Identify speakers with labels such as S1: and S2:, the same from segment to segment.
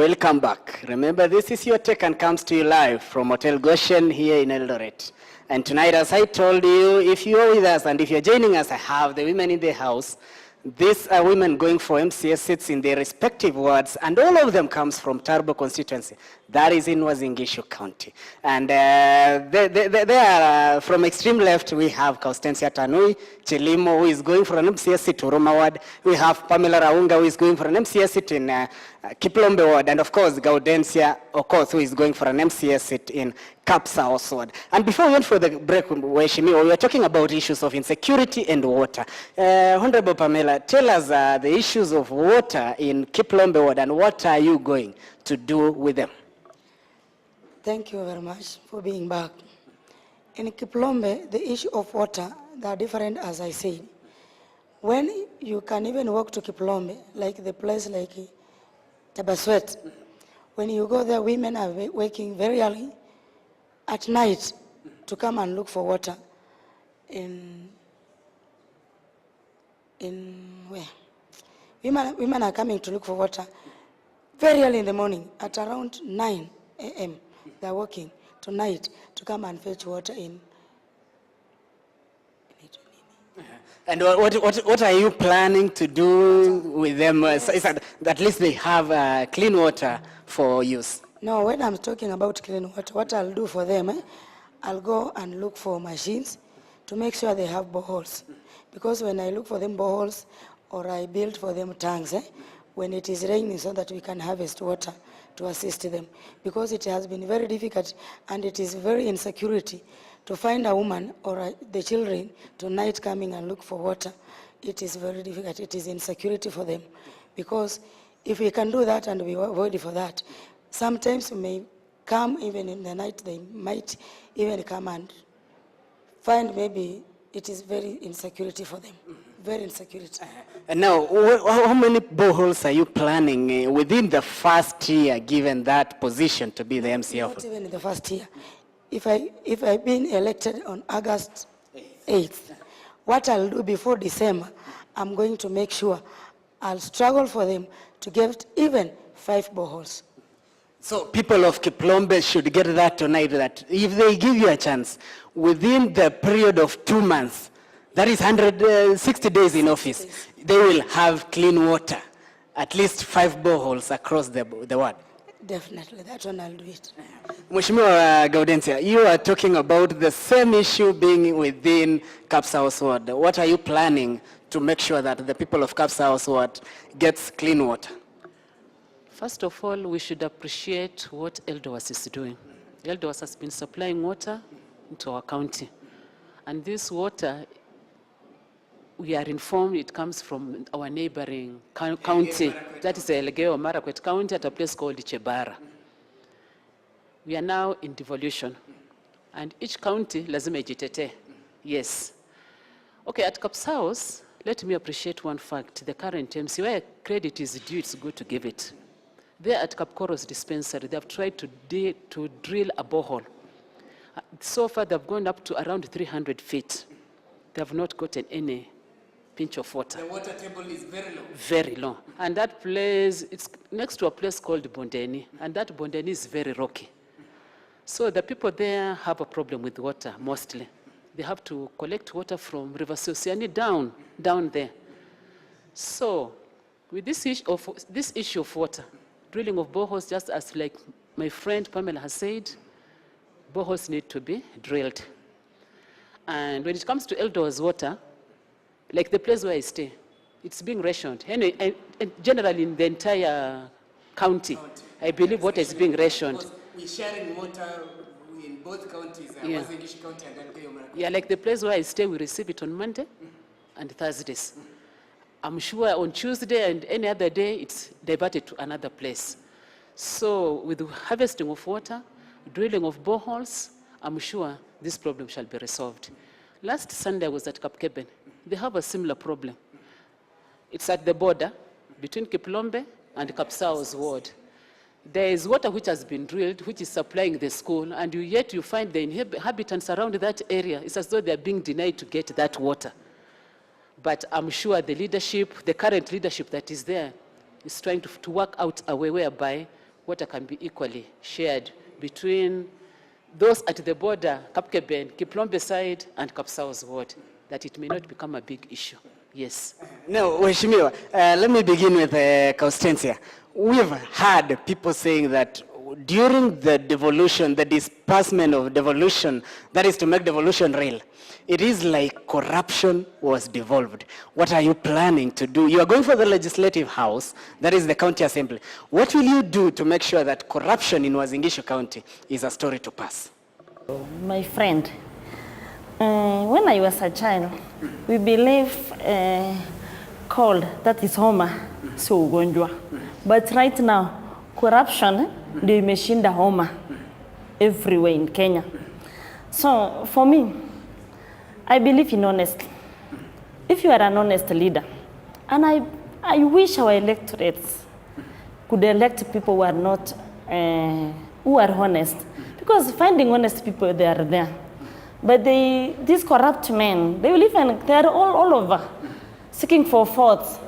S1: Welcome back. Remember, this is your Tech and comes to you live from Hotel Goshen here in Eldoret. And tonight, as I told you, if you are with us and if you're joining us, I have the women in the house. These are women going for MCS seats in their respective wards, and all of them comes from Turbo constituency. That is in Uasin Gishu County. And they are from extreme left. We have Constancia Tanui Chilimo, who is going for an MCS seat to Roma ward. We have Pamela Raunga, who is going for an MCS seat in Kiplombe ward. And of course, Gaudensia Okoth, who is going for an MCS seat in Kapsa ward. And before we went for the break, we were talking about issues of insecurity and water. Honorable Pamela, tell us the issues of water in Kiplombe ward and what are you going to do with them?
S2: Thank you very much for being back. In Kiplombe, the issue of water, they are different, as I said. When you can even walk to Kiplombe, like the place like Ta Prt, when you go there, women are waking very early at night to come and look for water in where? Women are coming to look for water very early in the morning at around 9 a.m. They are walking tonight to come and fetch water in.
S1: And what are you planning to do with them? Yes. So that at least they have clean water for use.
S2: No, when I'm talking about clean water, what I'll do for them, I'll go and look for machines to make sure they have boreholes. Because when I look for them boreholes or I build for them tanks, when it is raining, so that we can harvest water to assist them. Because it has been very difficult and it is very insecurity to find a woman or the children tonight coming and look for water. It is very difficult. It is insecurity for them. Because if we can do that and we avoid for that, sometimes we may come even in the night, they might even come and find maybe it is very insecurity for them. Very insecurity.
S1: And now, how many boreholes are you planning within the first year, given that position to be the MCF?
S2: Not even in the first year. If I've been elected on August 8th, what I'll do before December, I'm going to make sure I'll struggle for them to get even 5 boreholes.
S1: So people of Kiplombe should get that tonight, that if they give you a chance, within the period of 2 months, that is 160 days in office, they will have clean water, at least 5 boreholes across the ward.
S2: Definitely, that one I'll do it.
S1: Mheshimiwa Gaudensia, you are talking about the same issue being within Kapsa ward. What are you planning to make sure that the people of Kapsa ward gets clean water?
S3: First of all, we should appreciate what Eldowas is doing. Eldowas has been supplying water into our county. And this water, we are informed it comes from our neighboring county. That is Elgeyo Marakwet County at a place called Chebara. We are now in devolution. And each county lazima ijitete. Yes. Okay, at Kapsaos, let me appreciate one fact. The current MC, where credit is due, it's good to give it. There at Kapkoro's dispensary, they have tried to drill a borehole. So far, they've gone up to around 300 feet. They have not gotten any pinch of water.
S1: The water table is very low.
S3: Very low. And that place, it's next to a place called Bondeni, and that Bondeni is very rocky. So the people there have a problem with water, mostly. They have to collect water from River Sosiani down there. So with this issue of water, drilling of boreholes, just as like my friend Pamela has said, boreholes need to be drilled. And when it comes to Eldowas water, like the place where I stay, it's being rationed. Anyway, and generally in the entire county, I believe water is being rationed.
S1: We're sharing water in both counties, Uasin Gishu County and Elgeyo Marakwet.
S3: Yeah, like the place where I stay, we receive it on Monday and Thursdays. I'm sure on Tuesday and any other day, it's diverted to another place. So with the harvesting of water, drilling of boreholes, I'm sure this problem shall be resolved. Last Sunday, I was at Kapkeben. They have a similar problem. It's at the border between Kiplombe and Kapsao's ward. There is water which has been drilled, which is supplying the school, and yet you find the inhabitants around that area. It's as though they're being denied to get that water. But I'm sure the leadership, the current leadership that is there, is trying to work out a way whereby water can be equally shared between those at the border, Kapkeben, Kiplombe side, and Kapsao's ward, that it may not become a big issue. Yes.
S1: Now, Weshimiwa, let me begin with Constancia. We've heard people saying that during the devolution, the disbursement of devolution, that is to make devolution real, it is like corruption was devolved. What are you planning to do? You are going for the legislative house, that is the county assembly. What will you do to make sure that corruption in Uasin Gishu County is a story to pass?
S4: My friend, when I was a child, we believe cold, that is homa, so ugonjwa. But right now, corruption ndio imeshinda homa everywhere in Kenya. So for me, I believe in honesty. If you are an honest leader, and I wish our electorates could elect people who are not, who are honest. Because finding honest people, they are there. But these corrupt men, they are all over, seeking for votes,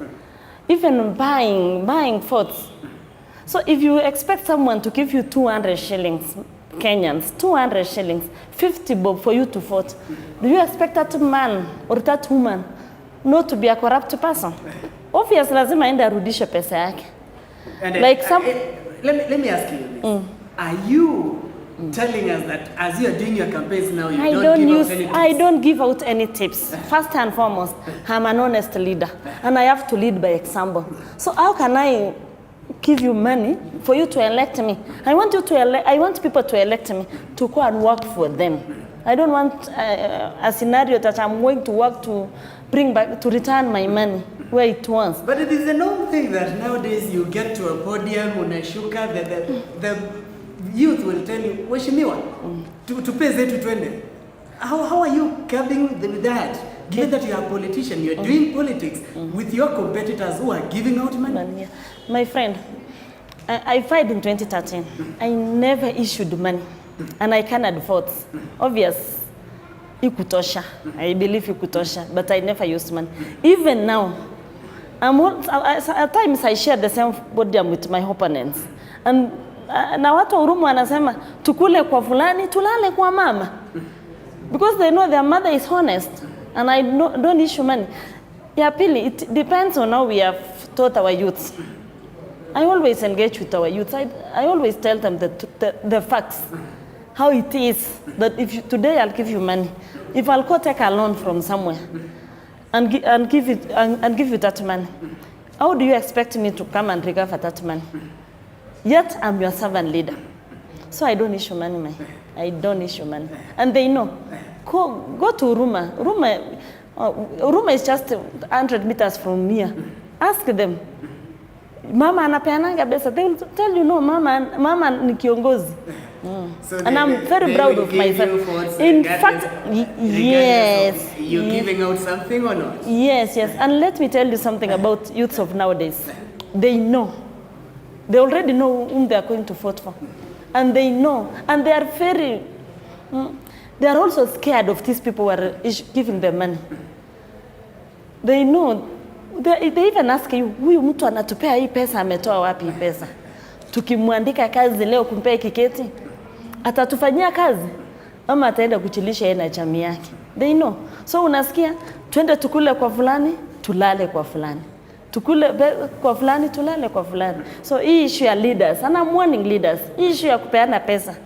S4: even buying votes. So if you expect someone to give you 200 shillings, Kenyans, 200 shillings, 50 bob for you to vote, do you expect that man or that woman not to be a corrupt person? Obviously, lazima ende arudishe pesa yake. Like some...
S1: Let me ask you this. Are you telling us that as you are doing your campaigns now, you don't give out any tips?
S4: I don't give out any tips. First and foremost, I'm an honest leader, and I have to lead by example. So how can I give you money for you to elect me? I want people to elect me to go and work for them. I don't want a scenario that I'm going to work to bring back, to return my money where it was.
S1: But it is a known thing that nowadays you get to a podium, unashuka, the youth will tell you, Weshimiwa, to pay zetu twende. How are you curbing with that? Given that you are a politician, you are doing politics with your competitors who are giving out money.
S4: My friend, I filed in 2013. I never issued money, and I cannot vote. Obvious, ikutosha. I believe ikutosha, but I never used money. Even now, at times I share the same podium with my opponents, and na watu Urumu wanasema tukule kwa fulani, tulale kwa mama, because they know their mother is honest. And I don't issue money. Yeah, pili, it depends on how we have taught our youths. I always engage with our youths. I always tell them the facts, how it is, that if today I'll give you money, if I'll go take a loan from somewhere and give you that money, how do you expect me to come and recover that money? Yet I'm your servant leader. So I don't issue money, man. I don't issue money. And they know. Go to Uruma. Uruma is just 100 meters from here. Ask them. Mama anapeananga pesa. They will tell you, no, mama ni kiongozi.
S1: So
S4: and I'm very proud of myself. In fact, yes.
S1: You're giving out something or not?
S4: Yes. And let me tell you something about youths of nowadays. They know. They already know whom they are going to vote for. And they know. And they are very... They are also scared of these people who are giving them money. They know. They even ask you, huyu mtu anatupea hii pesa, ametoa wapi hii pesa? Tukimwandika kazi leo kumpea kiketi, atatufanyia kazi ama ataenda kuchilisha yeye na jamii yake. They know. So unasikia, twende tukule kwa fulani, tulale kwa fulani. Tukule kwa fulani, tulale kwa fulani. So hii issue ya leaders, and I'm warning leaders, hii issue ya kupeana pesa,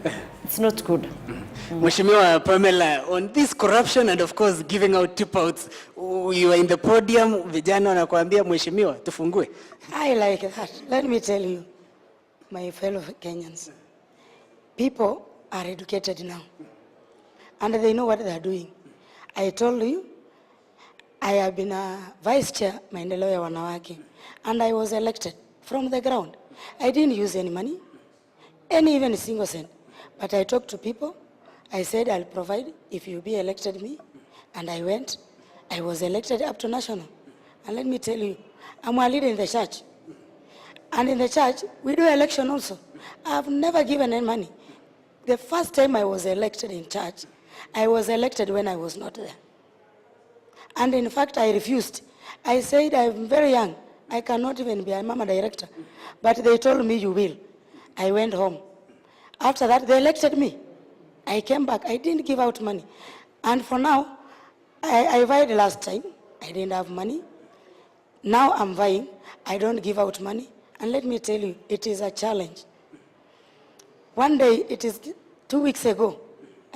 S4: it's not good.
S1: Mheshimiwa Pamela, on this corruption and of course giving out tip-outs, you are in the podium, vijana wanakuambia Mheshimiwa, tufungue.
S2: I like that. Let me tell you, my fellow Kenyans, people are educated now, and they know what they are doing. I told you, I have been a vice chair, maendeleo ya wanawake, and I was elected from the ground. I didn't use any money, even a single cent, but I talked to people. I said, I'll provide if you be elected me. And I went. I was elected up to national. And let me tell you, I'm a leader in the church. And in the church, we do election also. I've never given any money. The first time I was elected in church, I was elected when I was not there. And in fact, I refused. I said, I'm very young. I cannot even be a mama director. But they told me, you will. I went home. After that, they elected me. I came back. I didn't give out money. And for now, I vied last time. I didn't have money. Now I'm vying. I don't give out money. And let me tell you, it is a challenge. One day, it is 2 weeks ago,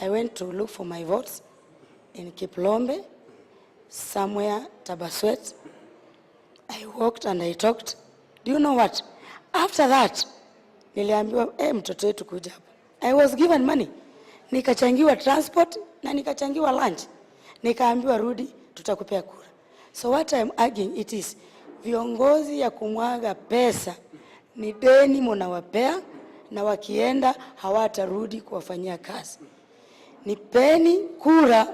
S2: I went to look for my votes in Kiplombe, somewhere, Ta Prt. I walked and I talked. Do you know what? After that, niliambiwa, mtoto wetu kuja hapa. I was given money. Nikachangiwa transport na nikachangiwa lunch. Nikaambiwa rudi, tutakupea kura. So what I'm arguing it is, viongozi ya kumwaga pesa ni deni mnawapea na wakienda hawatarudi kuwafanyia kazi. Nipeni kura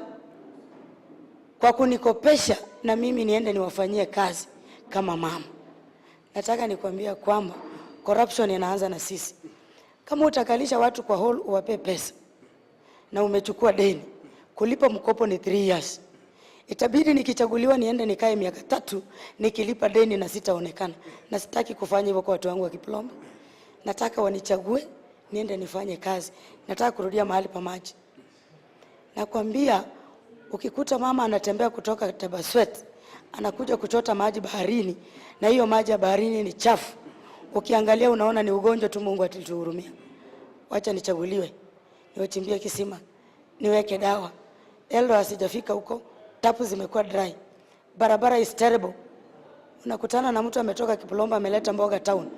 S2: kwa kunikopesha na mimi niende niwafanyie kazi kama mama. Nataka nikwambia kwamba corruption inaanza na sisi. Kama utakalisha watu kwa hall uwape pesa na umechukua deni, kulipa mkopo ni 3 years. Itabidi nikichaguliwa niende nikae miaka 3 nikilipa deni na sitaonekana. Na sitaki kufanya hivyo kwa watu wangu wa Kiplombe. Nataka wanichague niende nifanye kazi. Nataka kurudia mahali pa maji. Nakwambia ukikuta mama anatembea kutoka Ta Prt anakuja kuchota maji baharini na hiyo maji ya baharini ni chafu. Ukiangalia unaona ni ugonjwa tu, Mungu atituhurumia. Wacha nichaguliwe. Niwachimbie kisima. Niweke dawa. Eldo asijafika huko, tapu zimekuwa dry. Barabara is terrible. Unakutana na mtu ametoka Kiplombe ameleta mboga town.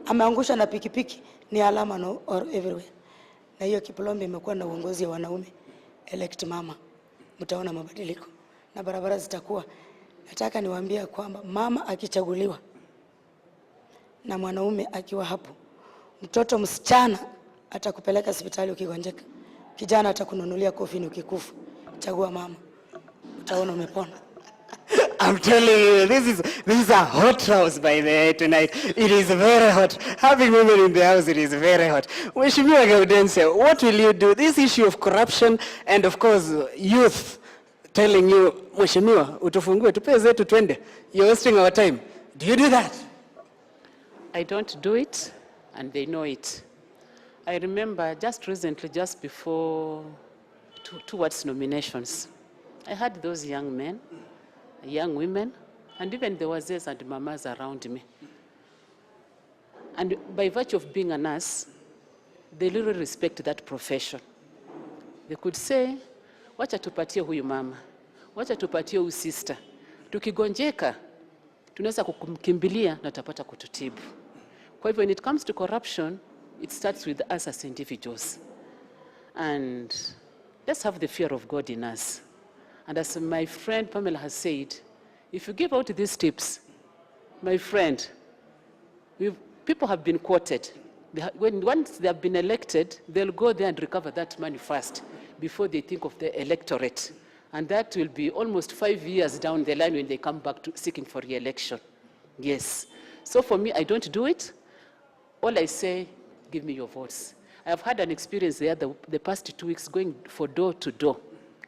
S2: Ameangusha na pikipiki, ni alama no or everywhere. Na hiyo Kiplombe imekuwa na uongozi wa wanaume. Elect mama. Mtaona mabadiliko na barabara zitakuwa. Nataka niwaambie kwamba mama akichaguliwa na mwanaume akiwa hapo, mtoto msichana atakupeleka hospitali ukigonjeka. Kijana atakununulia coffee ukikufa. Chagua mama. Utaona umepona.
S1: I'm telling you, this is a hot house by the way tonight. It is very hot. Having women in the house, it is very hot. Mheshimiwa Gaudensia, what will you do? This issue of corruption and of course youth telling you, Mheshimiwa, utufungue tupe zetu twende. You're wasting our time. Do you do that?
S3: I don't do it, and they know it. I remember just recently, just before, towards nominations, I had those young men, young women, and even there was this and mamas around me. And by virtue of being a nurse, they really respect that profession. They could say, wacha tupatie huyu mama, wacha tupatie huyu sister. Tukigonjeka, tunaweza kumkimbilia na tutapata kututibu. Kwa hivyo, when it comes to corruption, it starts with us as individuals. And let's have the fear of God in us. And as my friend Pamela has said, if you give out these tips, my friend, people have been quoted. Once they have been elected, they'll go there and recover that money first before they think of the electorate. And that will be almost 5 years down the line when they come back to seeking for re-election. Yes. So for me, I don't do it. All I say, give me your votes. I have had an experience there the past 2 weeks going for door-to-door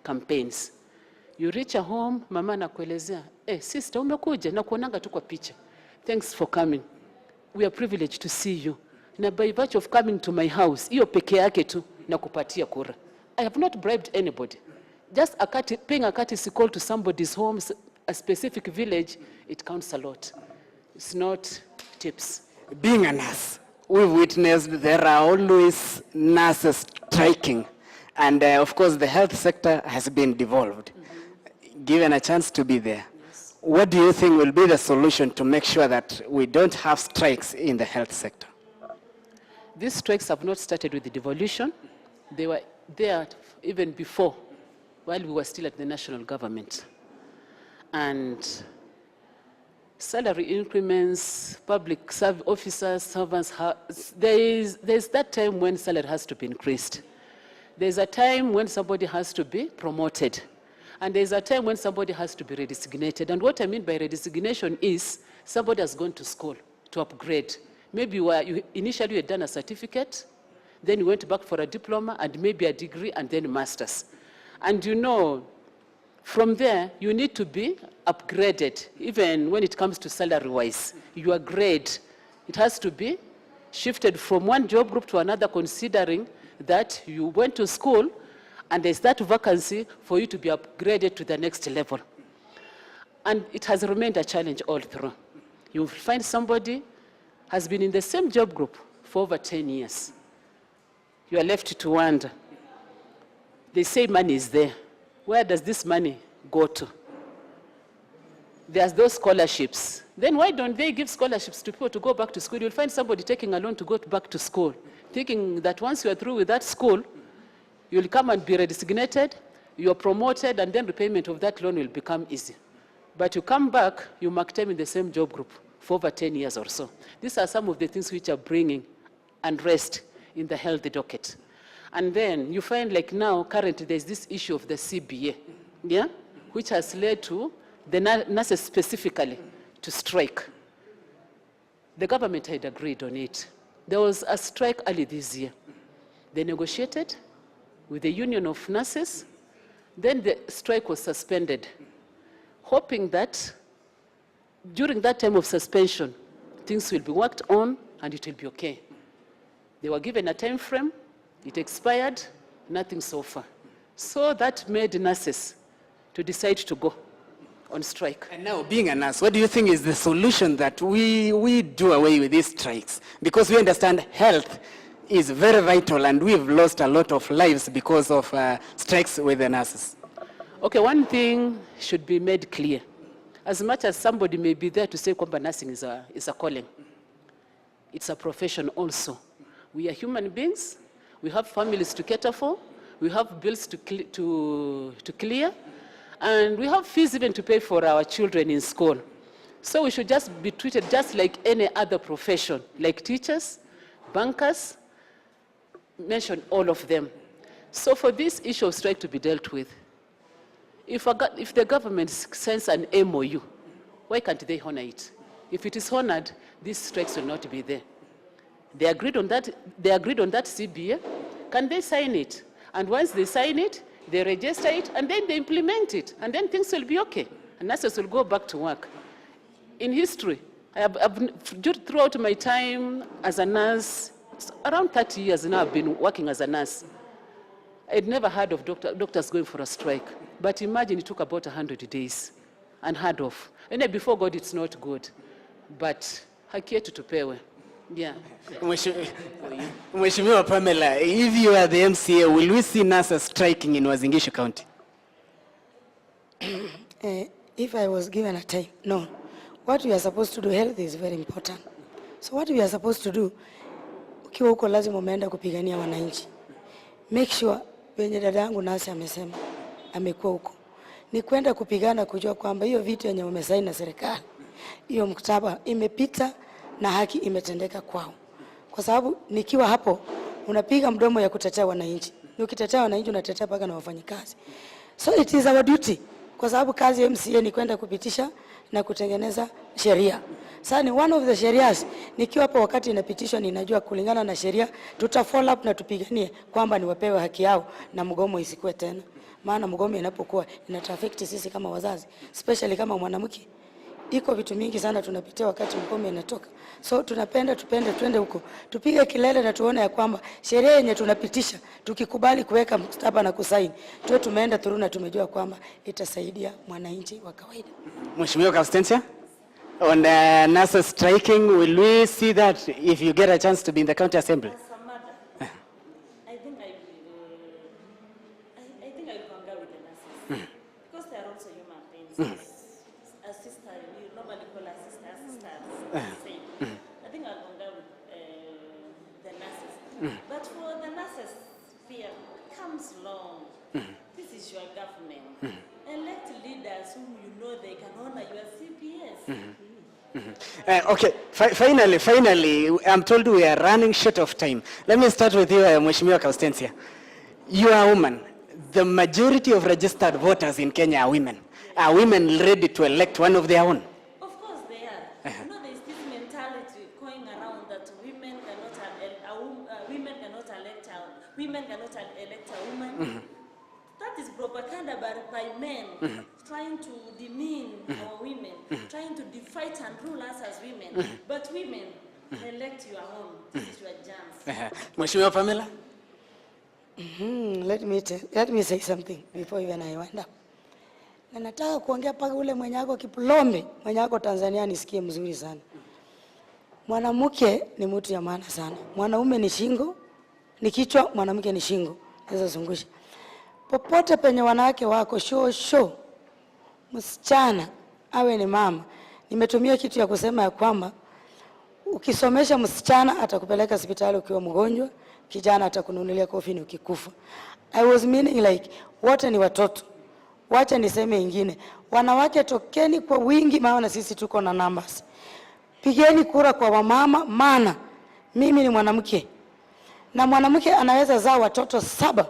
S3: campaigns. You reach a home, mama anakuelezea, sister, umekuja na kuonanga tu kwa picha. Thanks for coming. We are privileged to see you. Na by virtue of coming to my house, hiyo peke yake tu na kupatia kura. I have not bribed anybody. Just paying a courtesy call to somebody's home, a specific village, it counts a lot. It's not tips.
S1: Being a nurse, we've witnessed there are always nurses striking. And of course, the health sector has been devolved. Given a chance to be there. Yes. What do you think will be the solution to make sure that we don't have strikes in the health sector?
S3: These strikes have not started with the devolution. They were there even before, while we were still at the national government. And salary increments, public officers, servants, there's that time when salary has to be increased. There's a time when somebody has to be promoted. And there's a time when somebody has to be redesignated. And what I mean by redesignation is somebody has gone to school to upgrade. Maybe you initially had done a certificate, then you went back for a diploma and maybe a degree and then a master's. And you know, from there, you need to be upgraded, even when it comes to salary-wise. Your grade, it has to be shifted from one job group to another, considering that you went to school and there's that vacancy for you to be upgraded to the next level. And it has remained a challenge all through. You'll find somebody has been in the same job group for over 10 years. You are left to wonder. They say money is there. Where does this money go to? There's those scholarships. Then why don't they give scholarships to people to go back to school? You'll find somebody taking a loan to go back to school, thinking that once you're through with that school, you'll come and be redesignated, you're promoted, and then repayment of that loan will become easy. But you come back, you mark time in the same job group for over 10 years or so. These are some of the things which are bringing unrest in the health docket. And then you find, like now, currently, there's this issue of the CBA, yeah, which has led to the nurses specifically to strike. The government had agreed on it. There was a strike early this year. They negotiated with the union of nurses. Then the strike was suspended, hoping that during that time of suspension, things will be worked on and it will be okay. They were given a time frame, it expired, nothing so far. So that made nurses to decide to go on strike.
S1: And now, being a nurse, what do you think is the solution that we do away with these strikes? Because we understand health is very vital and we've lost a lot of lives because of strikes with the nurses.
S3: Okay, one thing should be made clear. As much as somebody may be there to say kwamba nursing is a calling, it's a profession also. We are human beings, we have families to cater for, we have bills to clear, and we have fees even to pay for our children in school. So we should just be treated just like any other profession, like teachers, bankers, mention all of them. So for this issue of strike to be dealt with, if the government sends an MOU, why can't they honor it? If it is honored, these strikes will not be there. They agreed on that CBA. Can they sign it? And once they sign it, they register it, and then they implement it, and then things will be okay, and nurses will go back to work. In history, throughout my time as a nurse, around 30 years now I've been working as a nurse, I'd never heard of doctors going for a strike. But imagine it took about 100 days, unheard of. And then before God, it's not good. But haki yetu tupewe. Yeah.
S1: Mheshimiwa Pamela, if you are the MCA, will we see nurses striking in Uasin Gishu County?
S2: If I was given a time, no. What we are supposed to do, health is very important. So what we are supposed to do, ukiwa huko lazima umeenda kupigania wananchi. Make sure, wenye dada yangu nasi amesema, amekuwa huko, ni kwenda kupigana kujua kwamba hiyo vitu yenye umesaini na serikali, hiyo mkataba imepita na haki imetendeka kwao. Kwa sababu nikiwa hapo, unapiga mdomo ya kutetea wananchi. Ukitetea wananchi unatetea paka na wafanyikazi. So it is our duty. Kwa sababu kazi ya MCA ni kwenda kupitisha na kutengeneza sheria. Sasa ni one of the sherias, nikiwa hapo wakati inapitishwa ninajua kulingana na sheria, tuta follow up na tupiganie kwamba ni wapewe haki yao na mgomo isikue tena. Maana mgomo inapokuwa inataffect sisi kama wazazi, especially kama mwanamke. Iko vitu mingi sana tunapitia wakati mgomo inatoka. So tunapenda twende huko. Tupige kilele na tuone ya kwamba sheria yenye tunapitisha tukikubali kuweka mkataba na kusaini, tuwe tumeenda through na tumejua kwamba itasaidia mwananchi wa kawaida.
S1: Mheshimiwa Constantia, on nurses striking, will we see that if you get a chance to be in the county assembly?
S4: I think I will concur with the nurses because they are also human beings. A sister, we normally call her sisters. I think I'll concur with the nurses. But for the nurses, fear comes long. This is your government. Elect leaders whom you know they can honor your CPS.
S1: Okay, finally, I'm told we are running short of time. Let me start with you, Mheshimiwa Constantia. You are a woman. The majority of registered voters in Kenya are women. Are women ready to elect one of their own?
S4: Of course they are. You know, there is this mentality going around that women cannot elect a woman. That is propaganda by men, trying to demean our women, trying to fight and rule us as women. But women, Elect your own. This is your chance.
S1: Mheshimiwa Pamela?
S2: Let me say something before even I wind up. Na nataka kuongea paka ule mwenye ako Kiplombe, mwenye ako Tanzania nisikie mzuri sana. Mwanamke ni mtu ya maana sana. Mwanaume ni shingo, ni kichwa, mwanamke ni shingo. Naweza zungusha. Popote penye wanawake wako show. Msichana awe ni mama. Nimetumia kitu ya kusema ya kwamba ukisomesha msichana atakupeleka hospitali ukiwa mgonjwa, kijana atakununulia coffee ukikufa. I was meaning like wote ni watoto. Wacha niseme ingine. Wanawake tokeni kwa wingi, maana sisi tuko na numbers. Pigeni kura kwa wamama, maana mimi ni mwanamke. Na mwanamke anaweza zaa watoto 7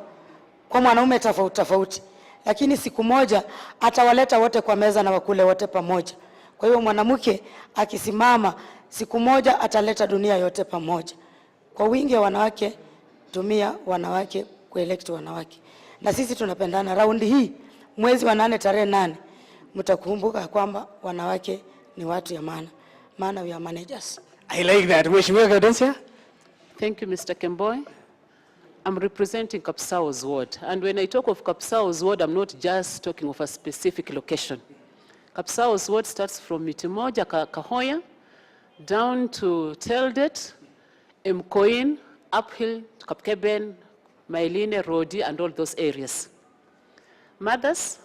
S2: kwa mwanaume tofauti. Lakini siku moja atawaleta wote kwa meza na wakule wote pamoja. Kwa hiyo mwanamke akisimama siku moja ataleta dunia yote pamoja. Kwa wingi wa wanawake, tumia wanawake kuelect wanawake. Na sisi tunapendana. Raundi hii mwezi wa 8 tarehe 8 mtakumbuka kwamba wanawake ni watu ya maana. Maana we are managers.
S1: I like that. Mheshimiwa Gaudensia?
S3: Thank you, Mr. Kemboi. I'm representing Kapsao's ward. And when I talk of Kapsao's ward, I'm not just talking of a specific location. Kapsao's ward starts from Mitimoja, Kahoya, down to Teldet, Mkoin, Uphill, Kapkeben, Mailine, Rodi, and all those areas. Mothers,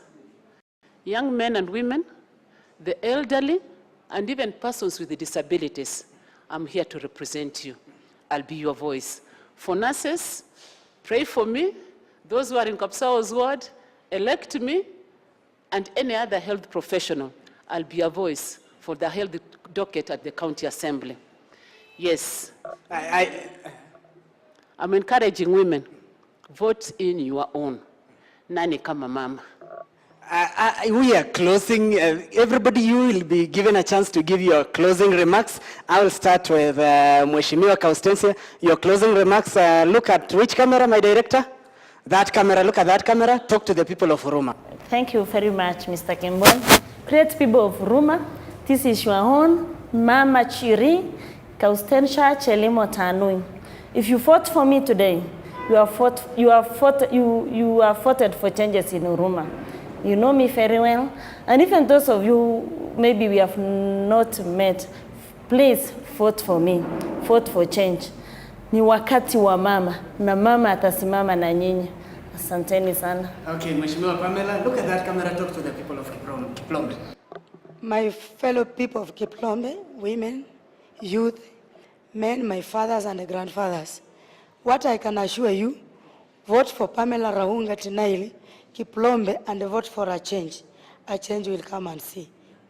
S3: young men and women, the elderly, and even persons with disabilities, I'm here to represent you. I'll be your voice. For nurses, pray for me. Those who are in Kapsao's ward, elect me, and any other health professional, I'll be a voice for the health docket at the county assembly. Yes. I'm encouraging women, vote in your own. Nani kama mama.
S1: We are closing. Everybody, you will be given a chance to give your closing remarks. I will start with Mheshimiwa Kaustensia. Your closing remarks, look at which camera, my director? That camera, look at that camera. Talk to the people of Huruma.
S4: Thank you very much, Mr. Kemboi. Great people of Huruma, this is your own Mama Chiri, Kaustensia Chelimo Tanui. If you fought for me today, you are voted for changes in Huruma. You know me very well. And even those of you, maybe we have not met, please vote for me. Vote for change. Ni wakati wa mama, na mama atasimama na nyinyi. Asanteni sana.
S1: Okay, Mheshimiwa Pamela, look at that camera, talk to the people of Kiplombe.
S2: My fellow people of Kiplombe, women, youth, men, my fathers and grandfathers, what I can assure you, vote for Pamela Rahunga Tinaili, Kiplombe, and vote for a change. A change will come and see.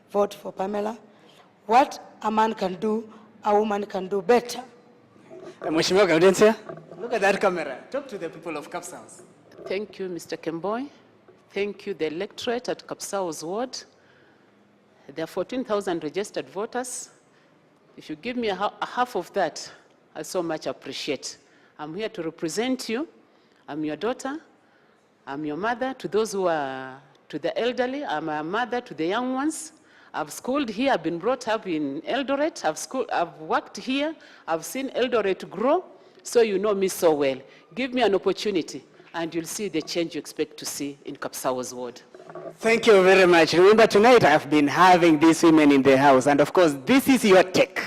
S2: Vote for Pamela. What a man can do, a woman can do better.
S1: Mheshimiwa Gaudensia, look at that camera. Talk to the people of Kapsao's.
S3: Thank you, Mr. Kemboi. Thank you, the electorate at Kapsao's ward. There are 14,000 registered voters. If you give me a half of that, I so much appreciate. I'm here to represent you. I'm your daughter. I'm your mother to those who are, to the elderly. I'm a mother to the young ones. I've schooled here. I've been brought up in Eldoret. I've worked here. I've seen Eldoret grow. So you know me so well. Give me an opportunity, and you'll see the change you expect to see in Kapsao's ward.
S1: Thank you very much. Remember, tonight I've been having these women in the house, and of course, this is your take.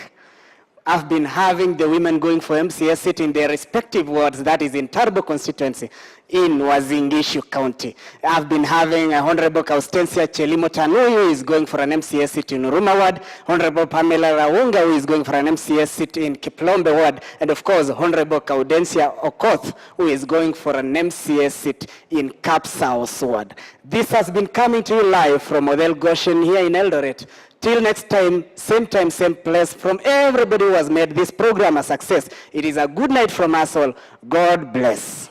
S1: I've been having the women going for MCS seat in their respective wards, that is in Turbo constituency in Uasin Gishu County. I've been having Honorable Kaustensia Chelimo Tanui, who is going for an MCS seat in Huruma ward, Honorable Pamela Rahunga, who is going for an MCS seat in Kiplombe ward, and of course, Honorable Gaudensia Okoth, who is going for an MCS seat in Kapsao's ward. This has been coming to you live from Model Goshen here in Eldoret. Till next time, same place, from everybody who has made this program a success. It is a good night from us all. God bless.